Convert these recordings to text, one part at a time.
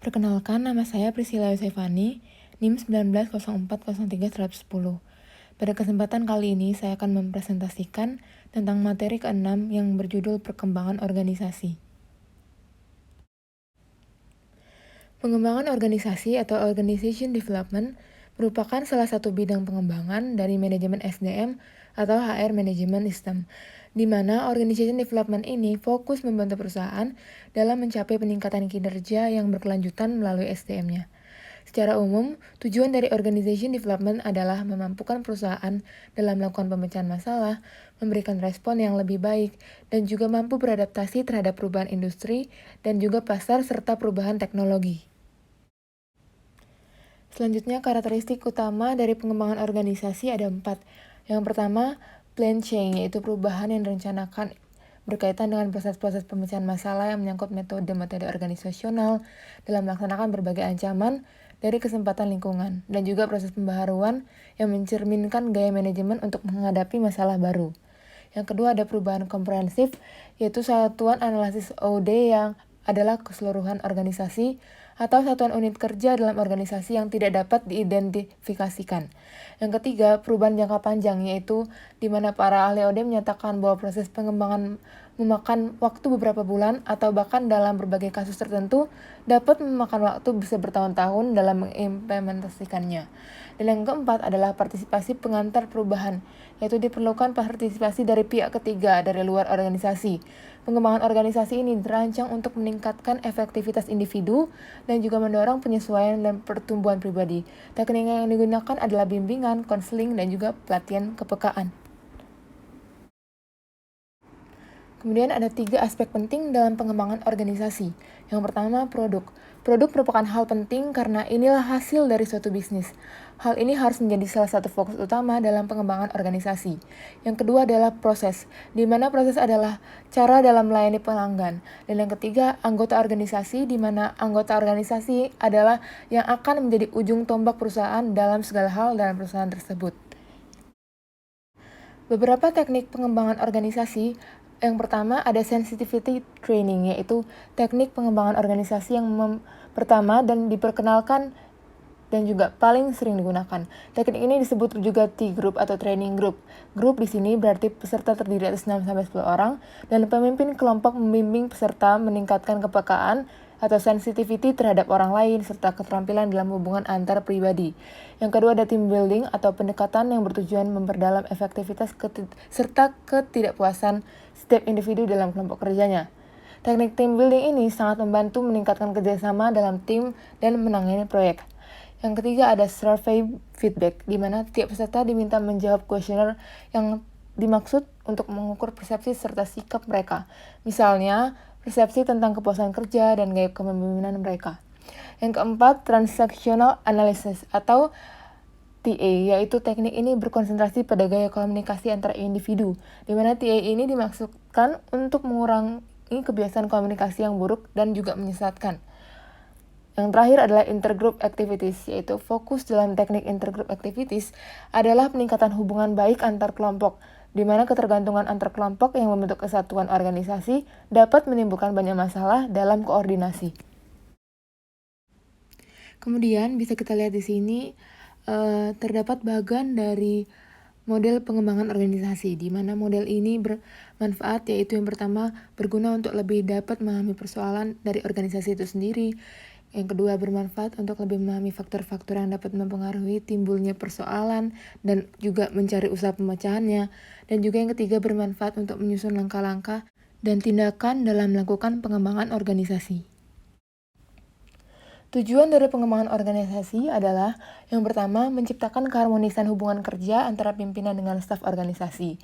Perkenalkan, nama saya Priscilla Yosefani, NIM 19040310. Pada kesempatan kali ini, saya akan mempresentasikan tentang materi ke-6 yang berjudul Perkembangan Organisasi. Pengembangan organisasi atau Organization Development merupakan salah satu bidang pengembangan dari manajemen SDM atau HR Management System, di mana Organization Development ini fokus membantu perusahaan dalam mencapai peningkatan kinerja yang berkelanjutan melalui SDM-nya. Secara umum, tujuan dari Organization Development adalah memampukan perusahaan dalam melakukan pemecahan masalah, memberikan respon yang lebih baik, dan juga mampu beradaptasi terhadap perubahan industri dan juga pasar serta perubahan teknologi. Selanjutnya, karakteristik utama dari pengembangan organisasi ada 4. Yang pertama, plan change, yaitu perubahan yang direncanakan berkaitan dengan proses-proses pemecahan masalah yang menyangkut metode-metode organisasional dalam melaksanakan berbagai ancaman dari kesempatan lingkungan, dan juga proses pembaharuan yang mencerminkan gaya manajemen untuk menghadapi masalah baru. Yang kedua, ada perubahan komprehensif, yaitu satuan analisis OD yang adalah keseluruhan organisasi atau satuan unit kerja dalam organisasi yang tidak dapat diidentifikasikan. Yang ketiga, perubahan jangka panjang, yaitu di mana para ahli OD menyatakan bahwa proses pengembangan memakan waktu beberapa bulan atau bahkan dalam berbagai kasus tertentu dapat memakan waktu bisa bertahun-tahun dalam mengimplementasikannya. Dan yang keempat adalah partisipasi pengantar perubahan, yaitu diperlukan partisipasi dari pihak ketiga dari luar organisasi. Pengembangan organisasi ini dirancang untuk meningkatkan efektivitas individu dan juga mendorong penyesuaian dan pertumbuhan pribadi. Teknik yang digunakan adalah bimbingan, konseling, dan juga pelatihan kepekaan. Kemudian ada 3 aspek penting dalam pengembangan organisasi. Yang pertama, produk. Produk merupakan hal penting karena inilah hasil dari suatu bisnis. Hal ini harus menjadi salah satu fokus utama dalam pengembangan organisasi. Yang kedua adalah proses, di mana proses adalah cara dalam melayani pelanggan. Dan yang ketiga, anggota organisasi, di mana anggota organisasi adalah yang akan menjadi ujung tombak perusahaan dalam segala hal dalam perusahaan tersebut. Beberapa teknik pengembangan organisasi. Yang pertama ada sensitivity training, yaitu teknik pengembangan organisasi yang pertama dan diperkenalkan dan juga paling sering digunakan. Teknik ini disebut juga T-group atau training group. Grup di sini berarti peserta terdiri atas 6-10 orang dan pemimpin kelompok membimbing peserta meningkatkan kepekaan atau sensitivity terhadap orang lain serta keterampilan dalam hubungan antar pribadi. Yang kedua ada team building atau pendekatan yang bertujuan memperdalam efektivitas serta ketidakpuasan setiap individu dalam kelompok kerjanya. Teknik team building ini sangat membantu meningkatkan kerjasama dalam tim dan menangani proyek. Yang ketiga ada survey feedback, di mana tiap peserta diminta menjawab kuesioner yang dimaksud untuk mengukur persepsi serta sikap mereka. Misalnya, persepsi tentang kepuasan kerja dan gaya kepemimpinan mereka. Yang keempat, transactional analysis atau TA, yaitu teknik ini berkonsentrasi pada gaya komunikasi antara individu, di mana TA ini dimaksudkan untuk mengurangi kebiasaan komunikasi yang buruk dan juga menyesatkan. Yang terakhir adalah intergroup activities, yaitu fokus dalam teknik intergroup activities adalah peningkatan hubungan baik antar kelompok, di mana ketergantungan antar kelompok yang membentuk kesatuan organisasi dapat menimbulkan banyak masalah dalam koordinasi. Kemudian bisa kita lihat di sini terdapat bagian dari model pengembangan organisasi, di mana model ini bermanfaat, yaitu yang pertama berguna untuk lebih dapat memahami persoalan dari organisasi itu sendiri. Yang kedua, bermanfaat untuk lebih memahami faktor-faktor yang dapat mempengaruhi timbulnya persoalan dan juga mencari usaha pemecahannya. Dan juga yang ketiga, bermanfaat untuk menyusun langkah-langkah dan tindakan dalam melakukan pengembangan organisasi. Tujuan dari pengembangan organisasi adalah yang pertama, menciptakan keharmonisan hubungan kerja antara pimpinan dengan staf organisasi.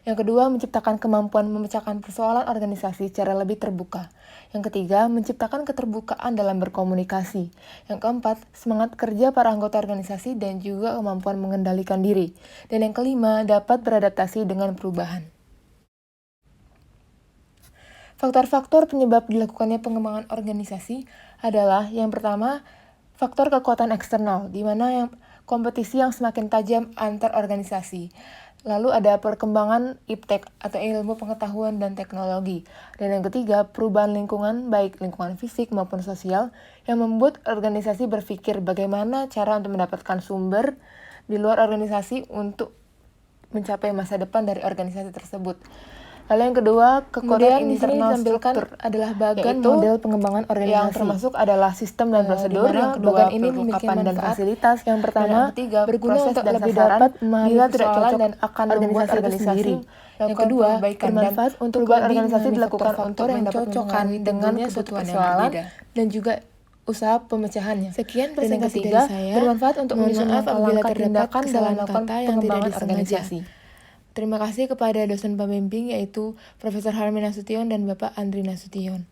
Yang kedua, menciptakan kemampuan memecahkan persoalan organisasi secara lebih terbuka. Yang ketiga, menciptakan keterbukaan dalam berkomunikasi. Yang keempat, semangat kerja para anggota organisasi dan juga kemampuan mengendalikan diri. Dan yang kelima, dapat beradaptasi dengan perubahan. Faktor-faktor penyebab dilakukannya pengembangan organisasi adalah yang pertama, faktor kekuatan eksternal, di mana yang kompetisi yang semakin tajam antar organisasi. Lalu ada perkembangan iptek atau ilmu pengetahuan dan teknologi. Dan yang ketiga, perubahan lingkungan, baik lingkungan fisik maupun sosial, yang membuat organisasi berpikir bagaimana cara untuk mendapatkan sumber di luar organisasi untuk mencapai masa depan dari organisasi tersebut. Lalu yang kedua, kekuatan internal struktur adalah bagian model pengembangan organisasi. Yang termasuk adalah sistem dan prosedur. Yang kedua, ini perlengkapan dan fasilitas. Yang pertama, yang ketiga, berguna untuk lebih dapat bila tidak cocok dan akan membuat organisasi. Yang kedua, bermanfaat untuk organisasi dilakukan untuk mencocokkan dengan kebutuhan persoalan dan juga usaha pemecahannya. Sekian presentasi dari saya. Bermanfaat untuk menyusun langkah tindakan dalam melakukan pengembangan organisasi. Terima kasih kepada dosen pembimbing yaitu Profesor Harmi Nasution dan Bapak Andri Nasution.